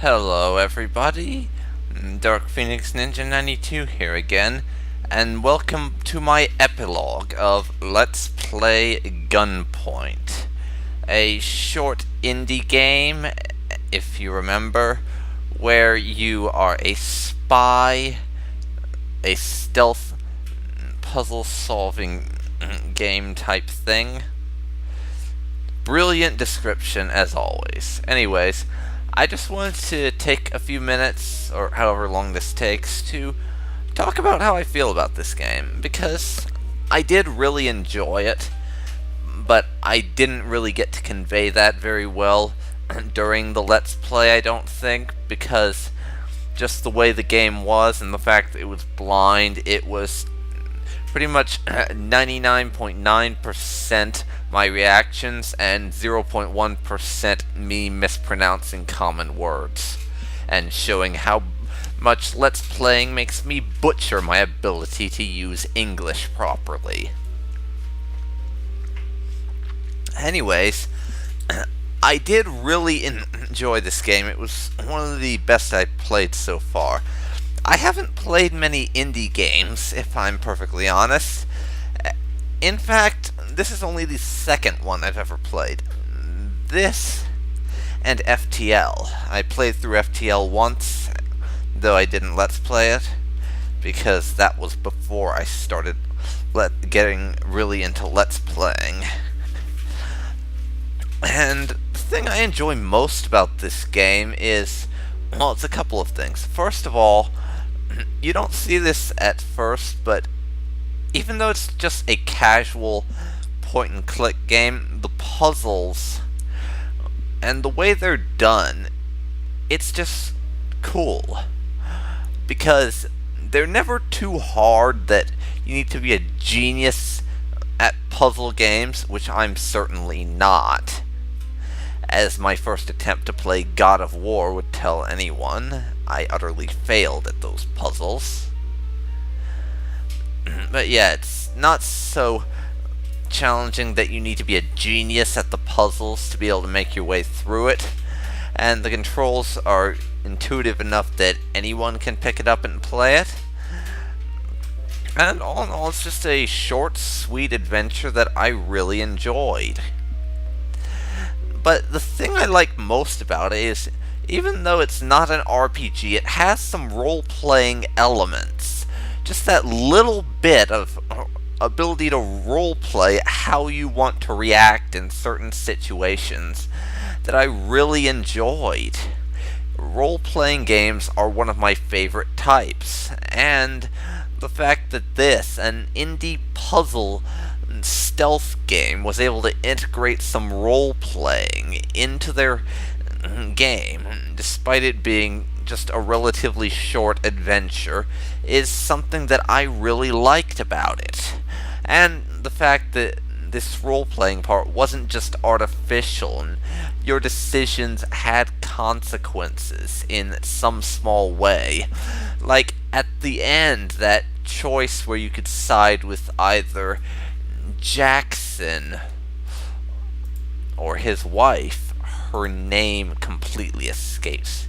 Hello everybody, Dark Phoenix Ninja 92 here again, and welcome to my epilogue of Let's Play Gunpoint. A short indie game, if you remember, where you are a spy, a stealth puzzle-solving game type thing. Brilliant description as always. Anyways, I just wanted to take a few minutes, or however long this takes, to talk about how I feel about this game, because I did really enjoy it, but I didn't really get to convey that very well during the Let's Play, I don't think, because just the way the game was and the fact that it was blind, it was pretty much 99.9% my reactions and 0.1% me mispronouncing common words, and showing how much Let's Playing makes me butcher my ability to use English properly. Anyways, I did really enjoy this game. It was one of the best I've played so far. I haven't played many indie games, if I'm perfectly honest. In fact, this is only the second one I've ever played. This and FTL. I played through FTL once, though I didn't Let's Play it, because that was before I started getting really into Let's Playing. And the thing I enjoy most about this game is, well, it's a couple of things. First of all, you don't see this at first, but even though it's just a casual point-and-click game, the puzzles and the way they're done, it's just cool. Because they're never too hard that you need to be a genius at puzzle games, which I'm certainly not, as my first attempt to play God of War would tell anyone. I utterly failed at those puzzles. But yeah, it's not so challenging that you need to be a genius at the puzzles to be able to make your way through it. And the controls are intuitive enough that anyone can pick it up and play it. And all in all, it's just a short, sweet adventure that I really enjoyed. But the thing I like most about it is, even though it's not an RPG, it has some role-playing elements. Just that little bit of ability to role-play how you want to react in certain situations that I really enjoyed. Role-playing games are one of my favorite types, and the fact that this, an indie puzzle stealth game, was able to integrate some role-playing into their game, despite it being just a relatively short adventure, is something that I really liked about it. And the fact that this role-playing part wasn't just artificial, and your decisions had consequences in some small way. Like, at the end, that choice where you could side with either Jackson or his wife, her name completely escapes,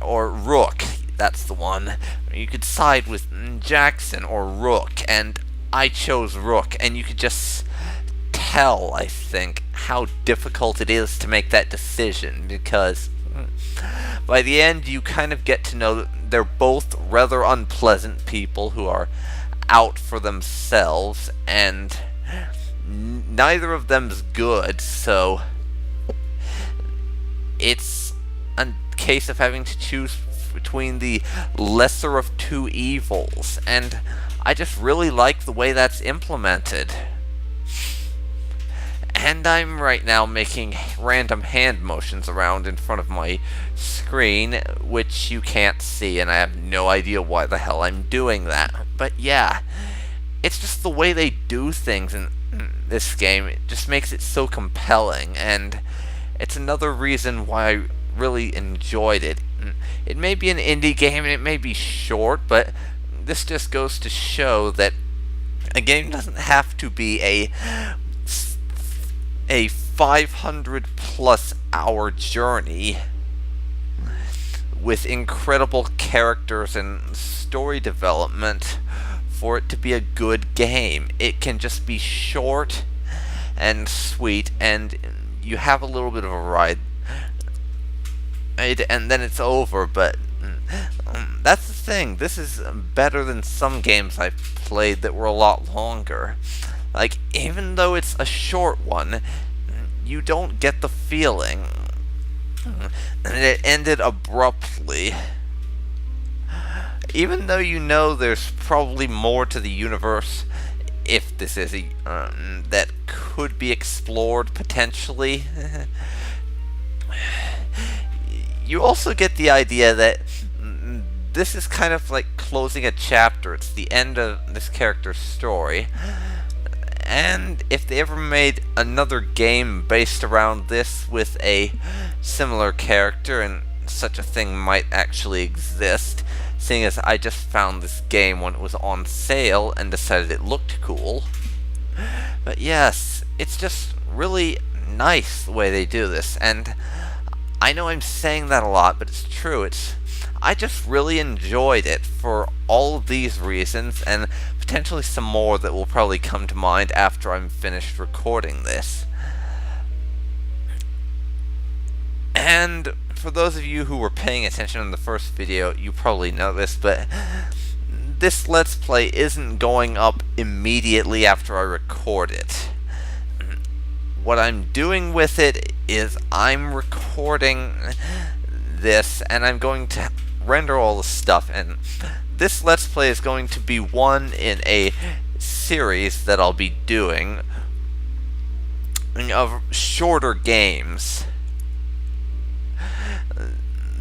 or Rook, that's the one. You could side with Jackson or Rook, and I chose Rook, and you could just tell, I think, how difficult it is to make that decision, because by the end you kind of get to know that they're both rather unpleasant people who are out for themselves, and neither of them's good, so it's a case of having to choose between the lesser of two evils, and I just really like the way that's implemented. And I'm right now making random hand motions around in front of my screen, which you can't see, and I have no idea why the hell I'm doing that. But yeah, it's just the way they do things in this game. It just makes it so compelling, and it's another reason why I really enjoyed it. It may be an indie game and it may be short, but this just goes to show that a game doesn't have to be a 500 plus hour journey with incredible characters and story development for it to be a good game. It can just be short and sweet, and you have a little bit of a ride, and then it's over. But that's the thing. This is better than some games I've played that were a lot longer. Like, even though it's a short one, you don't get the feeling. And it ended abruptly. Even though you know there's probably more to the universe, if this is a that could be explored potentially, you also get the idea that this is kind of like closing a chapter. It's the end of this character's story. And if they ever made another game based around this with a similar character, and such a thing might actually exist, seeing as I just found this game when it was on sale and decided it looked cool. But yes, it's just really nice the way they do this, and I know I'm saying that a lot, but it's true. I just really enjoyed it for all of these reasons, and potentially some more that will probably come to mind after I'm finished recording this. And for those of you who were paying attention in the first video, you probably know this, but this Let's Play isn't going up immediately after I record it. What I'm doing with it is I'm recording this, and I'm going to render all the stuff, and this Let's Play is going to be one in a series that I'll be doing of shorter games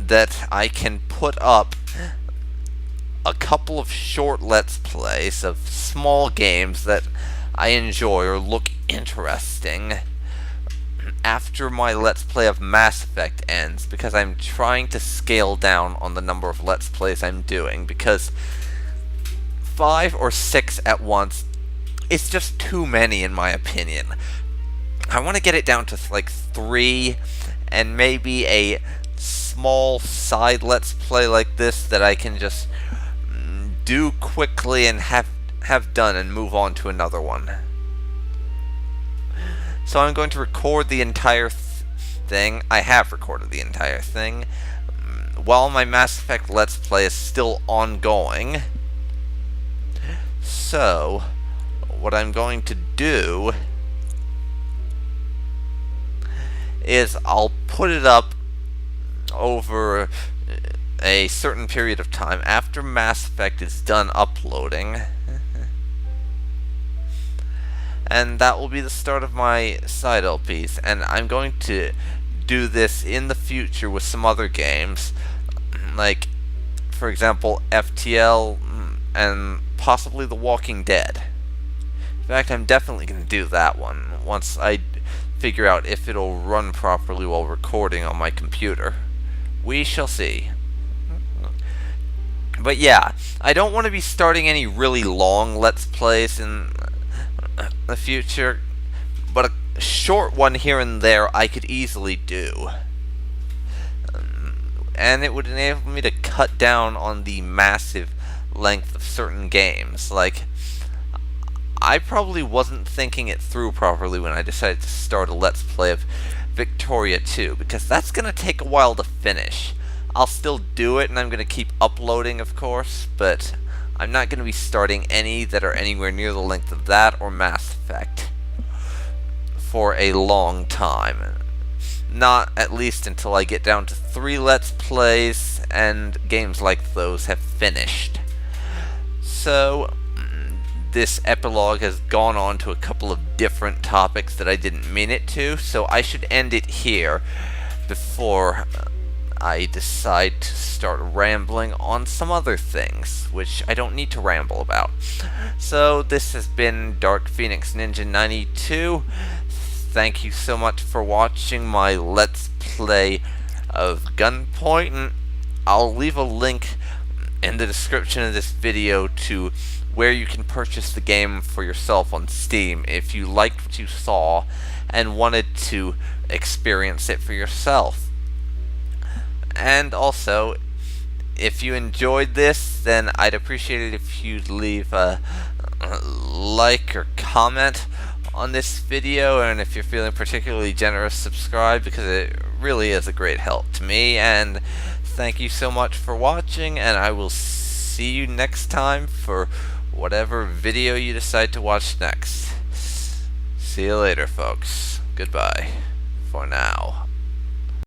that I can put up a couple of short Let's Plays of small games that I enjoy or look interesting after my Let's Play of Mass Effect ends, because I'm trying to scale down on the number of Let's Plays I'm doing, because 5 or 6 at once is just too many in my opinion. I want to get it down to like 3, and maybe a small side Let's Play like this that I can just do quickly and have done and move on to another one. So I'm going to record the entire thing. I have recorded the entire thing while my Mass Effect Let's Play is still ongoing. So what I'm going to do is I'll put it up over a certain period of time after Mass Effect is done uploading, and that will be the start of my side LPs. And I'm going to do this in the future with some other games, like for example FTL and possibly The Walking Dead. In fact, I'm definitely going to do that one once I figure out if it'll run properly while recording on my computer. We shall see. But yeah, I don't want to be starting any really long Let's Plays in the future, but a short one here and there I could easily do. And it would enable me to cut down on the massive length of certain games. Like, I probably wasn't thinking it through properly when I decided to start a Let's Play of Victoria 2, because that's going to take a while to finish. I'll still do it, and I'm going to keep uploading, of course, but I'm not going to be starting any that are anywhere near the length of that or Mass Effect for a long time. Not at least until I get down to 3 Let's Plays and games like those have finished. So this epilogue has gone on to a couple of different topics that I didn't mean it to, so I should end it here before I decide to start rambling on some other things, which I don't need to ramble about. So this has been Dark Phoenix Ninja 92. Thank you so much for watching my Let's Play of Gunpoint, and I'll leave a link in the description of this video to where you can purchase the game for yourself on Steam if you liked what you saw and wanted to experience it for yourself. And also, if you enjoyed this, then I'd appreciate it if you'd leave a like or comment on this video, and if you're feeling particularly generous, subscribe, because it really is a great help to me. And thank you so much for watching, and I will see you next time for whatever video you decide to watch next. See you later, folks. Goodbye for now.